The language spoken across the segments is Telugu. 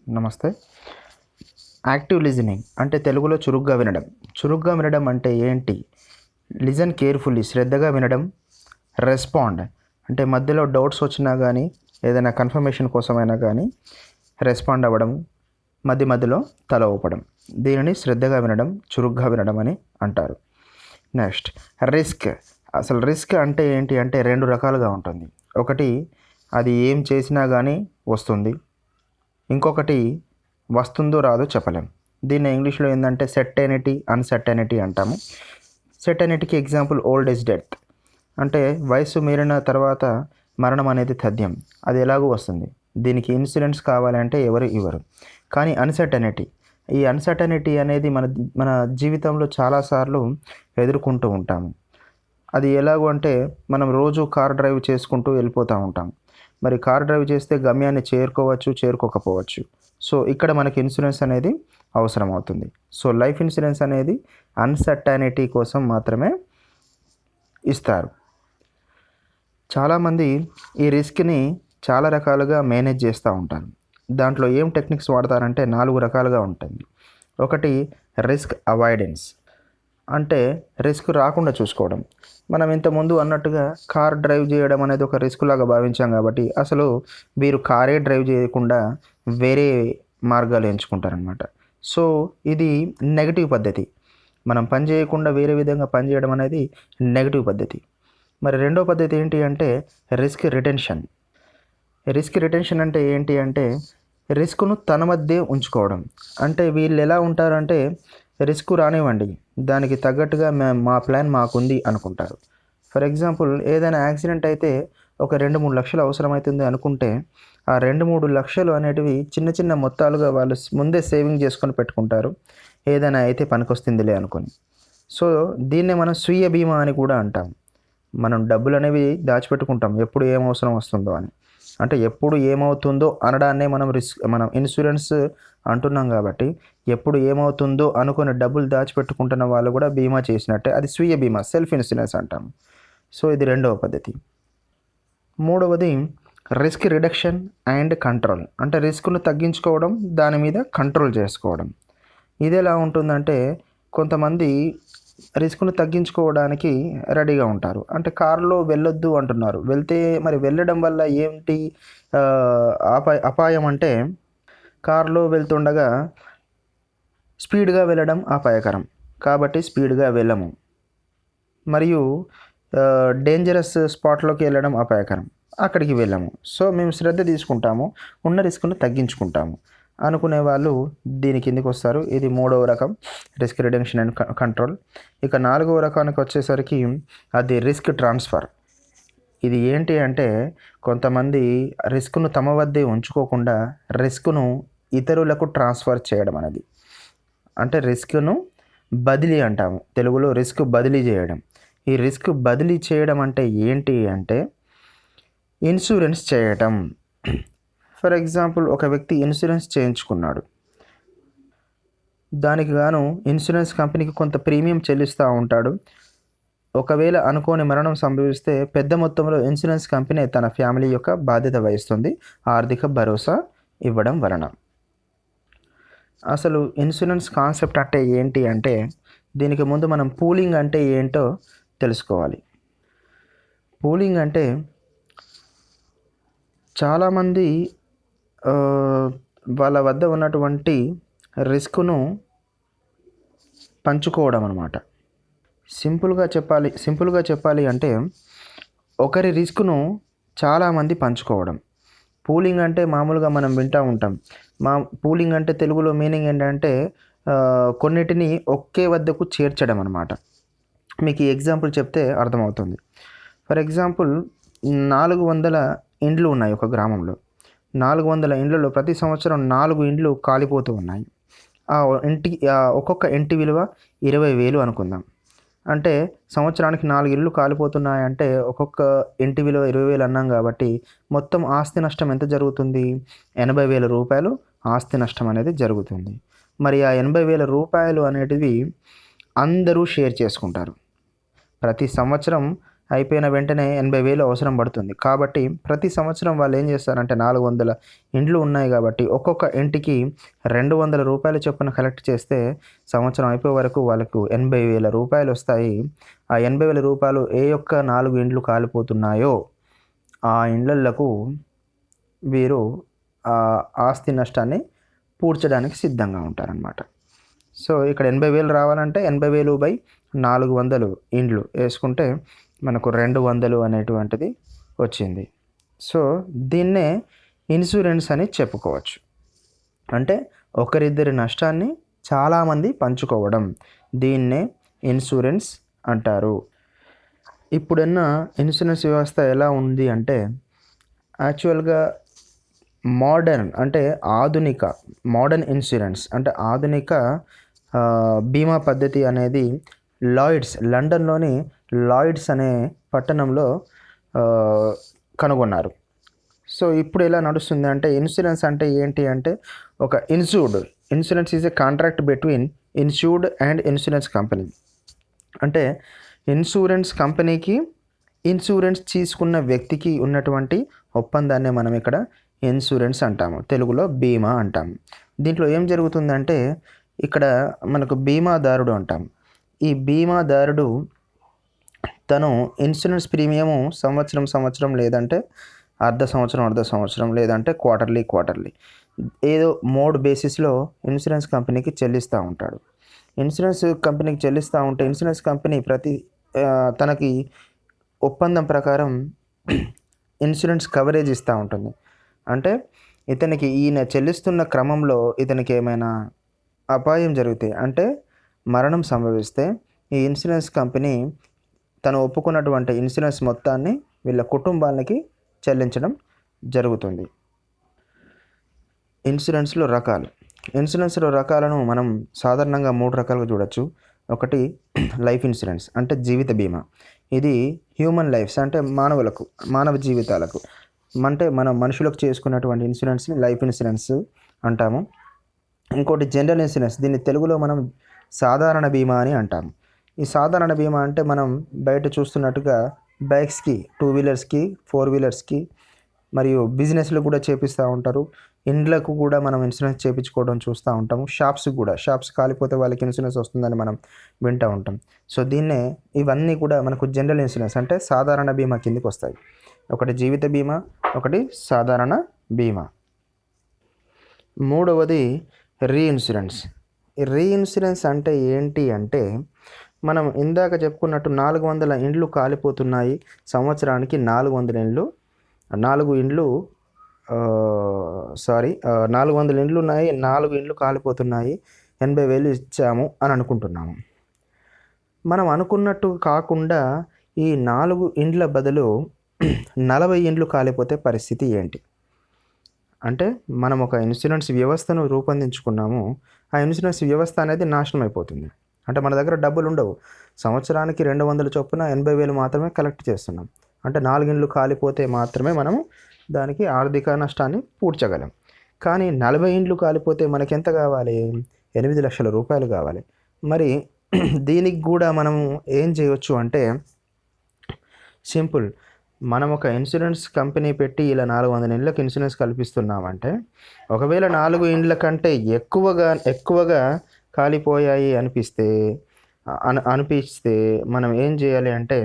నమస్తే. యాక్టివ్ లిజనింగ్ అంటే తెలుగులో చురుగ్గా వినడం. చురుగ్గా వినడం అంటే ఏంటి? లిజన్ కేర్‌ఫుల్లీ శ్రద్ధగా వినడం. రెస్పాండ్ అంటే మధ్యలో డౌట్స్ వచ్చినా గానీ, ఏదైనా కన్ఫర్మేషన్ కోసమైనా గానీ రెస్పాండ్ అవ్వడం. మధ్యలో తల ఊపడం. దీనిని శ్రద్ధగా వినడం, చురుగ్గా వినడం అని అంటారు. Next risk. అసలు రిస్క్ అంటే ఏంటి అంటే 2 రకాలుగా ఉంటుంది. ఒకటి అది ఏం చేసినా గానీ వస్తుంది. ఇంకొకటి వస్తుందో రాదో చెప్పలేం. దీన్ని ఇంగ్లీష్‌లో ఏందంటే సెర్టైనిటీ, అన్‌సర్టైనిటీ అంటాము. సెర్టైనిటీకి ఎగ్జాంపుల్ ఓల్డ్ ఏజ్ డెత్. అంటే వయస్సు మీరిన తర్వాత మరణం అనేది తథ్యం. అది ఎలాగో వస్తుంది. దీనికి ఇన్సూరెన్స్ కావాలంటే ఎవరు ఇవ్వరు. కానీ అన్‌సర్టైనిటీ, ఈ అన్‌సర్టైనిటీ అనేది మన జీవితంలో చాలా సార్లు ఎదుర్కొంటూ ఉంటాము. అది ఎలాగో అంటే మనం రోజు కార్ డ్రైవ్ చేసుకుంటూ వెళ్ళిపోతూ ఉంటాం. మరి కార్ డ్రైవ్ చేస్తే గమ్యాన్ని చేరుకోవచ్చు, చేరుకోకపోవచ్చు. సో ఇక్కడ మనకి ఇన్సూరెన్స్ అనేది అవసరం అవుతుంది. సో లైఫ్ ఇన్సూరెన్స్ అనేది అన్‌సర్టైనిటీ కోసం మాత్రమే ఇస్తారు. చాలామంది ఈ రిస్క్‌ని చాలా రకాలుగా మేనేజ్ చేస్తూ ఉంటారు. దాంట్లో ఏం టెక్నిక్స్ వాడతారంటే 4 రకాలుగా ఉంటుంది. ఒకటి రిస్క్ అవాయిడెన్స్. అంటే రిస్క్ రాకుండా చూసుకోవడం. మనం ఇంతకుముందు అన్నట్టుగా కార్ డ్రైవ్ చేయడం అనేది ఒక రిస్క్ లాగా భావించాం కాబట్టి అసలు వీరు కారే డ్రైవ్ చేయకుండా వేరే మార్గాలు ఎంచుకుంటారనమాట. సో ఇది నెగటివ్ పద్ధతి. మనం పని చేయకుండా వేరే విధంగా పని చేయడం అనేది నెగటివ్ పద్ధతి. మరి రెండో పద్ధతి ఏంటి అంటే రిస్క్ రిటెన్షన్. రిస్క్ రిటెన్షన్ అంటే ఏంటి అంటే రిస్క్ను తన మధ్య ఉంచుకోవడం. అంటే వీళ్ళు ఎలా ఉంటారంటే రిస్క్ రానివ్వండి, దానికి తగ్గట్టుగా మా ప్లాన్ మాకుంది అనుకుంటారు. ఫర్ ఎగ్జాంపుల్ ఏదైనా యాక్సిడెంట్ అయితే ఒక 2-3 లక్షలు అవసరమవుతుంది అనుకుంటే ఆ 2-3 లక్షలు అనేటివి చిన్న చిన్న మొత్తాలుగా వాళ్ళు ముందే సేవింగ్ చేసుకొని పెట్టుకుంటారు. ఏదైనా అయితే పనికొస్తుందిలే అనుకొని. సో దీన్నే మనం స్వీయ బీమా అని కూడా అంటాం. మనం డబ్బులు అనేవి దాచిపెట్టుకుంటాం ఎప్పుడు ఏం అవసరం వస్తుందో అని. అంటే ఎప్పుడు ఏమవుతుందో అనడాన్నే మనం ఇన్సూరెన్స్ అంటున్నాం కాబట్టి ఎప్పుడు ఏమవుతుందో అనుకుని డబ్బులు దాచిపెట్టుకుంటున్న వాళ్ళు కూడా బీమా చేసినట్టే. అది స్వీయ బీమా, సెల్ఫ్ ఇన్సూరెన్స్ అంటాం. సో ఇది రెండవ పద్ధతి. మూడవది రిస్క్ రిడక్షన్ అండ్ కంట్రోల్. అంటే రిస్క్ను తగ్గించుకోవడం, దాని మీద కంట్రోల్ చేసుకోవడం. ఇది ఎలా ఉంటుందంటే కొంతమంది రిస్క్ను తగ్గించుకోవడానికి రెడీగా ఉంటారు. అంటే కారులో వెళ్ళొద్దు అంటున్నారు. వెళ్తే మరి వెళ్ళడం వల్ల ఏంటి అపాయం అంటే కారులో వెళ్తుండగా స్పీడ్గా వెళ్ళడం అపాయకరం. కాబట్టి స్పీడ్గా వెళ్ళము. మరియు డేంజరస్ స్పాట్లోకి వెళ్ళడం అపాయకరం. అక్కడికి వెళ్ళము. సో మేము శ్రద్ధ తీసుకుంటాము, ఉన్న రిస్క్ను తగ్గించుకుంటాము అనుకునే వాళ్ళు దీని కిందకి వస్తారు. ఇది మూడవ రకం రిస్క్ రిడక్షన్ అండ్ కంట్రోల్. ఇక 4వ రకానికి వచ్చేసరికి అది రిస్క్ ట్రాన్స్ఫర్. ఇది ఏంటి అంటే కొంతమంది రిస్క్ను తమ వద్దే ఉంచుకోకుండా రిస్క్ను ఇతరులకు ట్రాన్స్ఫర్ చేయడం అనేది. అంటే రిస్క్ను బదిలీ అంటాము. తెలుగులో రిస్క్ బదిలీ చేయడం. ఈ రిస్క్ బదిలీ చేయడం అంటే ఏంటి అంటే ఇన్సూరెన్స్ చేయటం. ఫర్ ఎగ్జాంపుల్ ఒక వ్యక్తి ఇన్సూరెన్స్ చేయించుకున్నాడు. దానికి గాను ఇన్సూరెన్స్ కంపెనీకి కొంత ప్రీమియం చెల్లిస్తూ ఉంటాడు. ఒకవేళ అనుకోని మరణం సంభవిస్తే పెద్ద మొత్తంలో ఇన్సూరెన్స్ కంపెనీ తన ఫ్యామిలీ యొక్క బాధ్యత వహిస్తుంది ఆర్థిక భరోసా ఇవ్వడం వలన. అసలు ఇన్సూరెన్స్ కాన్సెప్ట్ అంటే ఏంటి అంటే దీనికి ముందు మనం పూలింగ్ అంటే ఏంటో తెలుసుకోవాలి. పూలింగ్ అంటే చాలామంది వాళ్ళ వద్ద ఉన్నటువంటి రిస్క్ను పంచుకోవడం అన్నమాట. సింపుల్గా చెప్పాలి అంటే ఒకరి రిస్క్ను చాలామంది పంచుకోవడం. పూలింగ్ అంటే మామూలుగా మనం వింటూ ఉంటాం. పూలింగ్ అంటే తెలుగులో మీనింగ్ ఏంటంటే కొన్నిటిని ఒకే వద్దకు చేర్చడం అన్నమాట. మీకు ఈ ఎగ్జాంపుల్ చెప్తే అర్థమవుతుంది. ఫర్ ఎగ్జాంపుల్ 400 ఇండ్లు ఉన్నాయి ఒక గ్రామంలో. 400 ఇండ్లలో ప్రతి సంవత్సరం 4 ఇండ్లు కాలిపోతూ ఉన్నాయి. ఒక్కొక్క ఇంటి విలువ 20,000 అనుకుందాం. అంటే సంవత్సరానికి 4 ఇళ్ళు కాలిపోతున్నాయంటే ఒక్కొక్క ఇంటి విలువ 20,000 అన్నాం కాబట్టి మొత్తం ఆస్తి నష్టం ఎంత జరుగుతుంది? 80,000 రూపాయలు ఆస్తి నష్టం అనేది జరుగుతుంది. మరి ఆ 80,000 రూపాయలు అనేటివి అందరూ షేర్ చేసుకుంటారు. ప్రతి సంవత్సరం అయిపోయిన వెంటనే 80,000 అవసరం పడుతుంది. కాబట్టి ప్రతి సంవత్సరం వాళ్ళు ఏం చేస్తారంటే 400 ఇండ్లు ఉన్నాయి కాబట్టి ఒక్కొక్క ఇంటికి రూ. 200 చొప్పున కలెక్ట్ చేస్తే సంవత్సరం అయిపోయే వరకు వాళ్ళకు రూ. 80,000 వస్తాయి. ఆ రూ. 80,000 ఏ యొక్క 4 ఇండ్లు కాలిపోతున్నాయో ఆ ఇండ్లకు వీరు ఆస్తి నష్టాన్ని పూడ్చడానికి సిద్ధంగా ఉంటారనమాట. సో ఇక్కడ 80,000 రావాలంటే 80,000/400 ఇండ్లు వేసుకుంటే మనకు 200 అనేటువంటిది వచ్చింది. సో దీన్నే ఇన్సూరెన్స్ అని చెప్పుకోవచ్చు. అంటే ఒకరిద్దరి నష్టాన్ని చాలామంది పంచుకోవడం, దీన్నే ఇన్సూరెన్స్ అంటారు. ఇప్పుడున్న ఇన్సూరెన్స్ వ్యవస్థ ఎలా ఉంది అంటే యాక్చువల్గా మోడర్న్ ఇన్సూరెన్స్ అంటే ఆధునిక బీమా పద్ధతి అనేది లండన్లోని లాయిడ్స్ అనే పట్టణంలో కనుగొన్నారు. సో ఇప్పుడు ఎలా నడుస్తుంది అంటే ఇన్సూరెన్స్ అంటే ఏంటి అంటే ఒక insurance is a contract between insured and insurance company. అంటే ఇన్సూరెన్స్ కంపెనీకి ఇన్సూరెన్స్ తీసుకున్న వ్యక్తికి ఉన్నటువంటి ఒప్పందాన్నే మనం ఇక్కడ ఇన్సూరెన్స్ అంటాము, తెలుగులో బీమా అంటాము. దీంట్లో ఏం జరుగుతుందంటే ఇక్కడ మనకు బీమాదారుడు అంటాం. ఈ బీమాదారుడు తను ఇన్సూరెన్స్ ప్రీమియము సంవత్సరం లేదంటే అర్ధ సంవత్సరం లేదంటే క్వార్టర్లీ ఏదో మోడ్ బేసిస్లో ఇన్సూరెన్స్ కంపెనీకి చెల్లిస్తూ ఉంటాడు. ఇన్సూరెన్స్ కంపెనీకి చెల్లిస్తూ ఉంటే ఇన్సూరెన్స్ కంపెనీ తనకి ఒప్పందం ప్రకారం ఇన్సూరెన్స్ కవరేజ్ ఇస్తూ ఉంటుంది. అంటే ఇతనికి ఈయన చెల్లిస్తున్న క్రమంలో ఇతనికి ఏమైనా అపాయం జరిగితే అంటే మరణం సంభవిస్తే ఈ ఇన్సూరెన్స్ కంపెనీ తను ఒప్పుకున్నటువంటి ఇన్సూరెన్స్ మొత్తాన్ని వీళ్ళ కుటుంబాలకి చెల్లించడం జరుగుతుంది. ఇన్సూరెన్స్లో రకాలను మనం సాధారణంగా 3 రకాలుగా చూడొచ్చు. ఒకటి లైఫ్ ఇన్సూరెన్స్ అంటే జీవిత బీమా. ఇది హ్యూమన్ లైఫ్స్ అంటే మానవ జీవితాలకు అంటే మనం మనుషులకు చేసుకున్నటువంటి ఇన్సూరెన్స్ని లైఫ్ ఇన్సూరెన్స్ అంటాము. ఇంకోటి జనరల్ ఇన్సూరెన్స్, దీన్ని తెలుగులో మనం సాధారణ బీమా అని అంటాము. ఈ సాధారణ బీమా అంటే మనం బయట చూస్తున్నట్టుగా బైక్స్కి, 2 వీలర్స్కి, 4 వీలర్స్కి మరియు బిజినెస్లు కూడా చేపిస్తూ ఉంటారు. ఇండ్లకు కూడా మనం ఇన్సూరెన్స్ చేయించుకోవడం చూస్తూ ఉంటాము. షాప్స్ కాలిపోతే వాళ్ళకి ఇన్సూరెన్స్ వస్తుందని మనం వింటూ ఉంటాం. సో ఇవన్నీ కూడా మనకు జనరల్ ఇన్సూరెన్స్ అంటే సాధారణ బీమా కిందకి వస్తాయి. ఒకటి జీవిత బీమా, ఒకటి సాధారణ బీమా. మూడవది రీఇన్సూరెన్స్. ఈ రీఇన్సూరెన్స్ అంటే ఏంటి అంటే మనం ఇందాక చెప్పుకున్నట్టు 400 ఇండ్లు కాలిపోతున్నాయి, సంవత్సరానికి 400 ఇండ్లు 400 ఇండ్లు ఉన్నాయి, 4 ఇండ్లు కాలిపోతున్నాయి, 80,000 ఇచ్చాము అని అనుకుంటున్నాము. మనం అనుకున్నట్టు కాకుండా ఈ 4 ఇండ్ల బదులు 40 ఇండ్లు కాలిపోతే పరిస్థితి ఏంటి అంటే మనం ఒక ఇన్సూరెన్స్ వ్యవస్థను రూపొందించుకున్నాము. ఆ ఇన్సూరెన్స్ వ్యవస్థ అనేది నాశనం అయిపోతుంది. అంటే మన దగ్గర డబ్బులు ఉండవు. సంవత్సరానికి 200 చొప్పున 80,000 మాత్రమే కలెక్ట్ చేస్తున్నాం. అంటే 4 ఇండ్లు కాలిపోతే మాత్రమే మనము దానికి ఆర్థిక నష్టాన్ని పూడ్చగలం. కానీ 40 ఇండ్లు కాలిపోతే మనకి ఎంత కావాలి? 8 లక్షల రూపాయలు కావాలి. మరి దీనికి కూడా మనము ఏం చేయవచ్చు అంటే సింపుల్, మనం ఒక ఇన్సూరెన్స్ కంపెనీ పెట్టి ఇలా 400 ఇండ్లకు ఇన్సూరెన్స్ కల్పిస్తున్నామంటే ఒకవేళ 4 ఇండ్ల కంటే ఎక్కువగా కాలిపోయాయి అనిపిస్తే మనం ఏం చేయాలి అంటే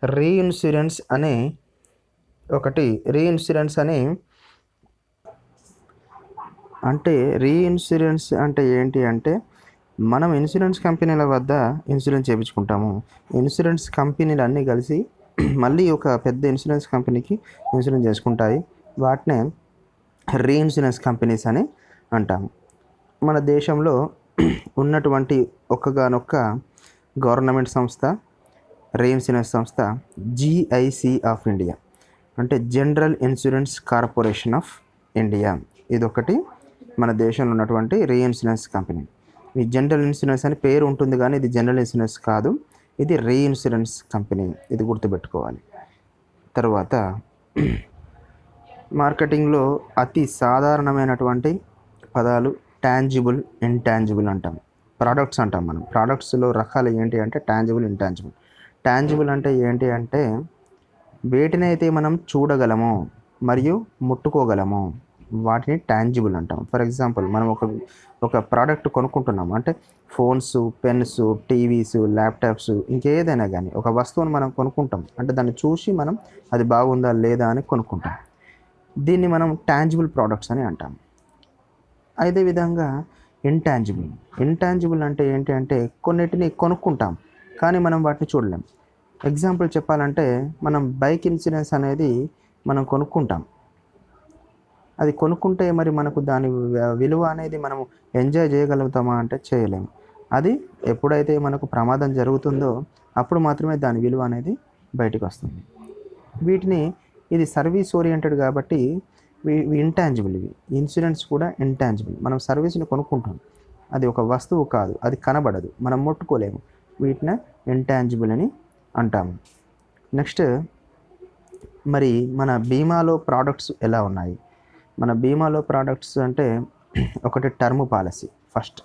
రీఇన్సూరెన్స్ అని రీఇన్సూరెన్స్ అంటే ఏంటి అంటే మనం ఇన్సూరెన్స్ కంపెనీల వద్ద ఇన్సూరెన్స్ చేయించుకుంటాము. ఇన్సూరెన్స్ కంపెనీలు అన్నీ కలిసి మళ్ళీ ఒక పెద్ద ఇన్సూరెన్స్ కంపెనీకి ఇన్సూరెన్స్ చేసుకుంటాయి. వాటినే రీఇన్సూరెన్స్ కంపెనీస్ అని అంటాము. మన దేశంలో ఉన్నటువంటి ఒక్కగానొక్క గవర్నమెంట్ సంస్థ రీఇన్సూరెన్స్ సంస్థ GIC ఆఫ్ ఇండియా అంటే general insurance corporation of India. ఇదొకటి మన దేశంలో ఉన్నటువంటి రీఇన్సూరెన్స్ కంపెనీ. ఈ జనరల్ ఇన్సూరెన్స్ అని పేరు ఉంటుంది కానీ ఇది జనరల్ ఇన్సూరెన్స్ కాదు, ఇది రీఇన్సూరెన్స్ కంపెనీ. ఇది గుర్తుపెట్టుకోవాలి. తర్వాత మార్కెటింగ్లో అతి సాధారణమైనటువంటి పదాలు టాంజిబుల్, ఇంటాంజిబుల్ అంటాం. ప్రోడక్ట్స్ అంటాం మనం. ప్రోడక్ట్స్లో రకాలు ఏంటి అంటే టాంజిబుల్, ఇంటాంజిబుల్. టాంజిబుల్ అంటే ఏంటి అంటే వేటినైతే మనం చూడగలమో మరియు ముట్టుకోగలమో వాటిని టాంజిబుల్ అంటాం. ఫర్ ఎగ్జాంపుల్ మనం ఒక ప్రోడక్ట్ కొనుక్కుంటున్నాము అంటే ఫోన్స్, పెన్స్, టీవీస్, ల్యాప్టాప్స్, ఇంకేదైనా కానీ ఒక వస్తువును మనం కొనుక్కుంటాం అంటే దాన్ని చూసి మనం అది బాగుందా లేదా అని కొనుక్కుంటాం. దీన్ని మనం టాంజిబుల్ ప్రోడక్ట్స్ అని అంటాం. అదేవిధంగా ఇంటాంజిబుల్ అంటే ఏంటి అంటే కొన్నిటిని కొనుక్కుంటాం కానీ మనం వాటిని చూడలేం. ఎగ్జాంపుల్ చెప్పాలంటే మనం బైక్ ఇన్సూరెన్స్ అనేది మనం కొనుక్కుంటాం. అది కొనుక్కుంటే మరి మనకు దాని విలువ అనేది మనము ఎంజాయ్ చేయగలుగుతామా అంటే చేయలేము. అది ఎప్పుడైతే మనకు ప్రమాదం జరుగుతుందో అప్పుడు మాత్రమే దాని విలువ అనేది బయటకు వస్తుంది. వీటిని ఇది సర్వీస్ ఓరియంటెడ్ కాబట్టి ఇంటాంజిబుల్. ఇవి ఇన్సూరెన్స్ కూడా ఇంటాంజిబుల్. మనం సర్వీస్ని కొనుక్కుంటాం, అది ఒక వస్తువు కాదు, అది కనబడదు, మనం ముట్టుకోలేము. వీటిని ఇంటాంజిబుల్ అని అంటాము. నెక్స్ట్ మరి మన బీమాలో ప్రోడక్ట్స్ ఎలా ఉన్నాయి? మన బీమాలో ప్రోడక్ట్స్ అంటే ఒకటి term policy. First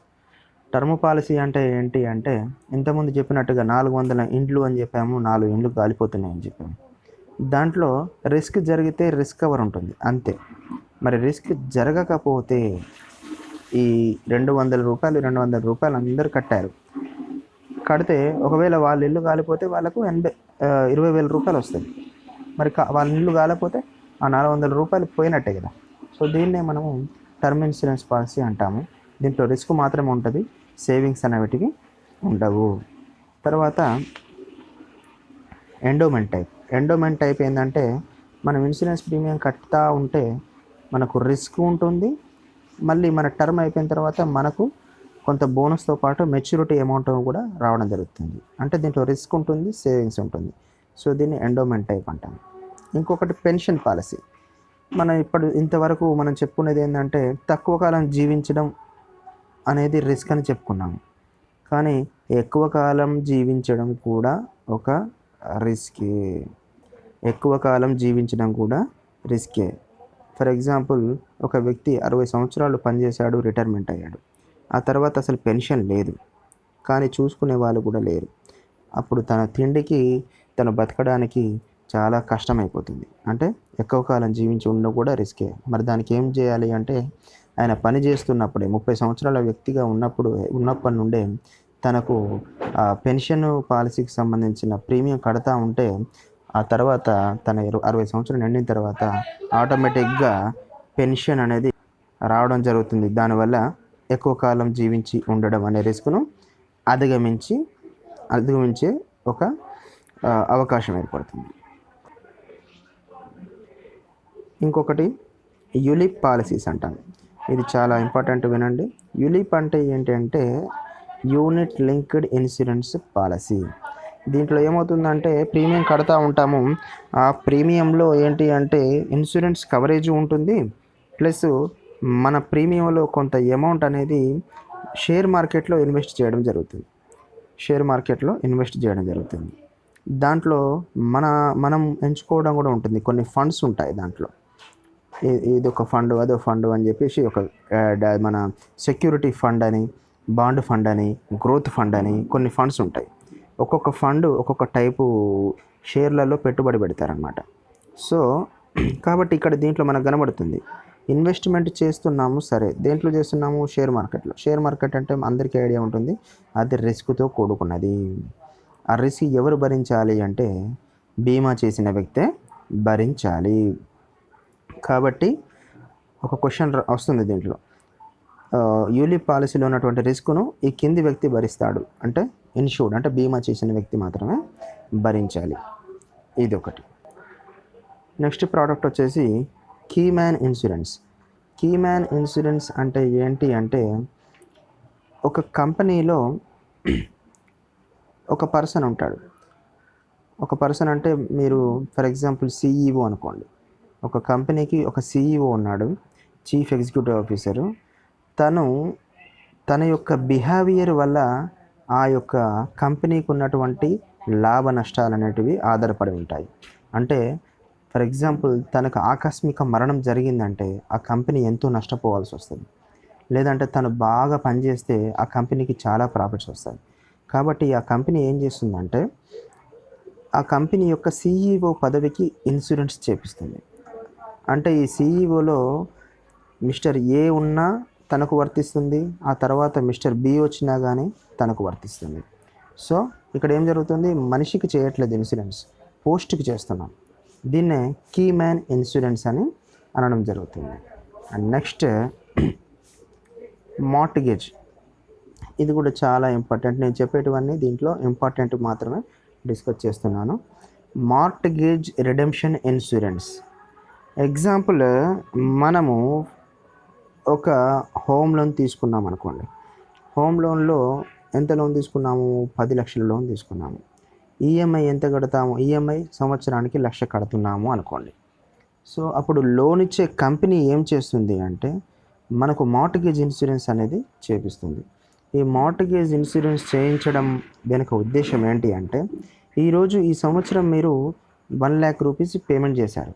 term policy అంటే ఏంటి అంటే ఇంతకుముందు చెప్పినట్టుగా 400 ఇండ్లు అని చెప్పాము, 4 ఇండ్లు కాలిపోతున్నాయి అని చెప్పాము. దాంట్లో రిస్క్ జరిగితే రిస్క్ కవర్ ఉంటుంది అంతే. మరి రిస్క్ జరగకపోతే ఈ 200 రూపాయలు అందరూ కట్టారు. కడితే ఒకవేళ వాళ్ళ ఇల్లు కాలిపోతే వాళ్ళకు 20,000 రూపాయలు వస్తాయి. మరి వాళ్ళ ఇల్లు కాలిపోతే ఆ 400 రూపాయలు పోయినట్టే కదా. సో దీన్నే మనము టర్మ్ ఇన్సూరెన్స్ పాలసీ అంటాము. దీంట్లో రిస్క్ మాత్రమే ఉంటుంది, సేవింగ్స్ అనేటివి ఉండవు. తర్వాత ఎండోమెంట్ టైప్ ఏంటంటే మనం ఇన్సూరెన్స్ ప్రీమియం కట్టుతూ ఉంటే మనకు రిస్క్ ఉంటుంది, మళ్ళీ మన టర్మ్ అయిపోయిన తర్వాత మనకు కొంత బోనస్తో పాటు మెచ్యూరిటీ అమౌంట్ కూడా రావడం జరుగుతుంది. అంటే దీంట్లో రిస్క్ ఉంటుంది, సేవింగ్స్ ఉంటుంది. సో దీన్ని ఎండోమెంట్ టైప్ అంటాం. ఇంకొకటి పెన్షన్ పాలసీ. మనం ఇంతవరకు మనం చెప్పుకునేది ఏంటంటే తక్కువ కాలం జీవించడం అనేది రిస్క్ అని చెప్పుకున్నాము. కానీ ఎక్కువ కాలం జీవించడం కూడా ఒక రిస్కే. ఫర్ ఎగ్జాంపుల్ ఒక వ్యక్తి 60 సంవత్సరాలు పనిచేశాడు, రిటైర్మెంట్ అయ్యాడు. ఆ తర్వాత అసలు పెన్షన్ లేదు, కానీ చూసుకునే వాళ్ళు కూడా లేరు. అప్పుడు తన తిండికి తను బతకడానికి చాలా కష్టమైపోతుంది. అంటే ఎక్కువ కాలం జీవించి ఉండడం కూడా రిస్కే. మరి దానికి ఏం చేయాలి అంటే ఆయన పని చేస్తున్నప్పుడే 30 సంవత్సరాల వ్యక్తిగా ఉన్నప్పటి నుండే తనకు పెన్షన్ పాలసీకి సంబంధించిన ప్రీమియం కడతా ఉంటే ఆ తర్వాత తన 60 సంవత్సరాలు నిండిన తర్వాత ఆటోమేటిక్గా పెన్షన్ అనేది రావడం జరుగుతుంది. దానివల్ల ఎక్కువ కాలం జీవించి ఉండడం అనే రిస్క్ను అధిగమించే ఒక అవకాశం ఏర్పడుతుంది. ఇంకొకటి యులిప్ పాలసీస్ అంటాం. ఇది చాలా ఇంపార్టెంట్, వినండి. యులిప్ అంటే ఏంటంటే యూనిట్ లింక్డ్ ఇన్సూరెన్స్ పాలసీ. దీంట్లో ఏమవుతుందంటే ప్రీమియం కడతా ఉంటాము, ఆ ప్రీమియంలో ఏంటి అంటే ఇన్సూరెన్స్ కవరేజ్ ఉంటుంది, ప్లస్ మన ప్రీమియంలో కొంత అమౌంట్ అనేది షేర్ మార్కెట్లో ఇన్వెస్ట్ చేయడం జరుగుతుంది. దాంట్లో మనం ఎంచుకోవడం కూడా ఉంటుంది. కొన్ని ఫండ్స్ ఉంటాయి దాంట్లో, ఇది ఒక ఫండ్, అదో ఫండ్ అని చెప్పేసి మన సెక్యూరిటీ ఫండ్ అని, బాండ్ ఫండ్ అని, గ్రోత్ ఫండ్ అని కొన్ని ఫండ్స్ ఉంటాయి. ఒక్కొక్క ఫండ్ ఒక్కొక్క టైపు షేర్లలో పెట్టుబడి పెడతారనమాట. సో కాబట్టి ఇక్కడ దీంట్లో మనకు కనబడుతుంది ఇన్వెస్ట్మెంట్ చేస్తున్నాము. సరే, దేంట్లో చేస్తున్నాము? షేర్ మార్కెట్ అంటే అందరికీ ఐడియా ఉంటుంది, అది రిస్క్తో కూడుకున్నది. ఆ రిస్క్ ఎవరు భరించాలి అంటే బీమా చేసిన వ్యక్తే భరించాలి. కాబట్టి ఒక క్వశ్చన్ వస్తుంది దీంట్లో, యూలిప్ పాలసీలో ఉన్నటువంటి రిస్క్ను ఈ కింది వ్యక్తి భరిస్తాడు అంటే ఇన్షూర్డ్ అంటే బీమా చేసిన వ్యక్తి మాత్రమే భరించాలి. ఇది ఒకటి. నెక్స్ట్ ప్రోడక్ట్ వచ్చేసి కీమ్యాన్ ఇన్సూరెన్స్ అంటే ఏంటి అంటే ఒక కంపెనీలో ఒక పర్సన్ ఉంటాడు. ఒక పర్సన్ అంటే మీరు ఫర్ ఎగ్జాంపుల్ CEO అనుకోండి. ఒక కంపెనీకి ఒక CEO ఉన్నాడు, చీఫ్ ఎగ్జిక్యూటివ్ ఆఫీసరు. తన యొక్క బిహేవియర్ వల్ల ఆ యొక్క కంపెనీకి ఉన్నటువంటి లాభ నష్టాలు అనేటివి ఆధారపడి ఉంటాయి. అంటే ఫర్ ఎగ్జాంపుల్ తనకు ఆకస్మిక మరణం జరిగిందంటే ఆ కంపెనీ ఎంతో నష్టపోవాల్సి వస్తుంది. లేదంటే తను బాగా పనిచేస్తే ఆ కంపెనీకి చాలా ప్రాఫిట్స్ వస్తాయి. కాబట్టి ఆ కంపెనీ ఏం చేస్తుందంటే ఆ కంపెనీ యొక్క CEO పదవికి ఇన్సూరెన్స్ చేపిస్తుంది. అంటే ఈ CEOలో మిస్టర్ ఏ ఉన్నా తనకు వర్తిస్తుంది, ఆ తర్వాత మిస్టర్ బి వచ్చినా కానీ తనకు వర్తిస్తుంది. సో ఇక్కడ ఏం జరుగుతుంది, మనిషికి చేయట్లేదు ఇన్సూరెన్స్, పోస్ట్కి చేస్తున్నాం. దీన్నే కీ మ్యాన్ ఇన్సూరెన్స్ అని అనడం జరుగుతుంది. And next mortgage. ఇది కూడా చాలా ఇంపార్టెంట్. నేను చెప్పేటివన్నీ దీంట్లో ఇంపార్టెంట్ మాత్రమే డిస్కస్ చేస్తున్నాను. Mortgage redemption insurance. ఎగ్జాంపుల్, మనము ఒక హోమ్ లోన్ తీసుకున్నాం అనుకోండి. హోమ్ లోన్లో ఎంత లోన్ తీసుకున్నాము, 10 లక్షల లోన్ తీసుకున్నాము. ఈఎంఐ ఎంత కడతాము, ఈఎంఐ సంవత్సరానికి 1,00,000 కడుతున్నాము అనుకోండి. సో అప్పుడు లోన్ ఇచ్చే కంపెనీ ఏం చేస్తుంది అంటే మనకు మార్ట్గేజ్ ఇన్సూరెన్స్ అనేది చేపిస్తుంది. ఈ మార్ట్గేజ్ ఇన్సూరెన్స్ చేయించడం వెనుక ఉద్దేశం ఏంటి అంటే, ఈరోజు ఈ సంవత్సరం మీరు 1,00,000 రూపీస్ పేమెంట్ చేశారు.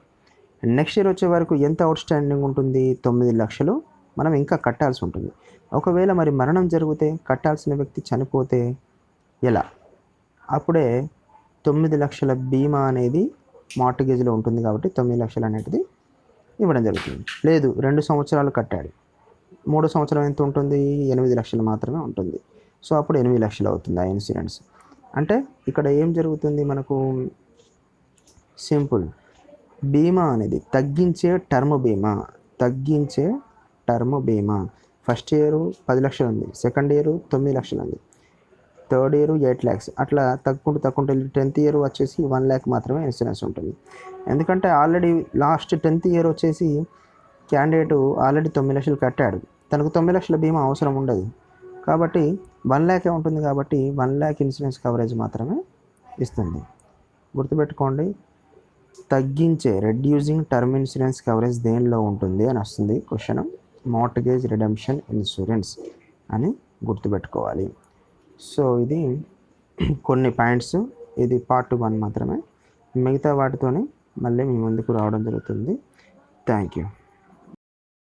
నెక్స్ట్ ఇయర్ వచ్చే వరకు ఎంత అవుట్ స్టాండింగ్ ఉంటుంది, 9 లక్షలు మనం ఇంకా కట్టాల్సి ఉంటుంది. ఒకవేళ మరి మరణం జరిగితే, కట్టాల్సిన వ్యక్తి చనిపోతే ఎలా? అప్పుడే 9 లక్షల బీమా అనేది మార్ట్గేజ్లో ఉంటుంది కాబట్టి 9 లక్షలు అనేది ఇవ్వడం జరుగుతుంది. లేదు 2 సంవత్సరాలు కట్టాడు, 3 సంవత్సరం ఎంత ఉంటుంది, 8 లక్షలు మాత్రమే ఉంటుంది. సో అప్పుడు 8 లక్షలు అవుతుంది ఆ ఇన్సూరెన్స్. అంటే ఇక్కడ ఏం జరుగుతుంది మనకు, సింపుల్, బీమా అనేది తగ్గించే టర్మ్ బీమా. ఫస్ట్ ఇయర్ 10 లక్షలు ఉంది, సెకండ్ ఇయర్ 9 లక్షలు ఉంది, థర్డ్ ఇయర్ 8 lakhs, అట్లా తగ్గుకుంటూ 10th ఇయర్ వచ్చేసి 1 lakh మాత్రమే ఇన్సూరెన్స్ ఉంటుంది. ఎందుకంటే ఆల్రెడీ లాస్ట్ 10th ఇయర్ వచ్చేసి క్యాండిడేట్ ఆల్రెడీ 9 లక్షలు కట్టాడు, తనకు 9 లక్షల బీమా అవసరం ఉండదు కాబట్టి 1 lakh ఉంటుంది కాబట్టి 1 lakh ఇన్సూరెన్స్ కవరేజ్ మాత్రమే ఇస్తుంది. గుర్తుపెట్టుకోండి, తగ్గించే రెడ్యూసింగ్ టర్మ్ ఇన్సూరెన్స్ కవరేజ్ దేనిలో ఉంటుంది అని వస్తుంది క్వశ్చన్. మార్ట్గేజ్ రిడెంప్షన్ ఇన్సూరెన్స్ అని గుర్తుపెట్టుకోవాలి. సో ఇది కొన్ని పాయింట్స్, ఇది పార్ట్ 1 మాత్రమే. మిగతా వాటితోనే మళ్ళీ మీ ముందుకు రావడం జరుగుతుంది. Thank you.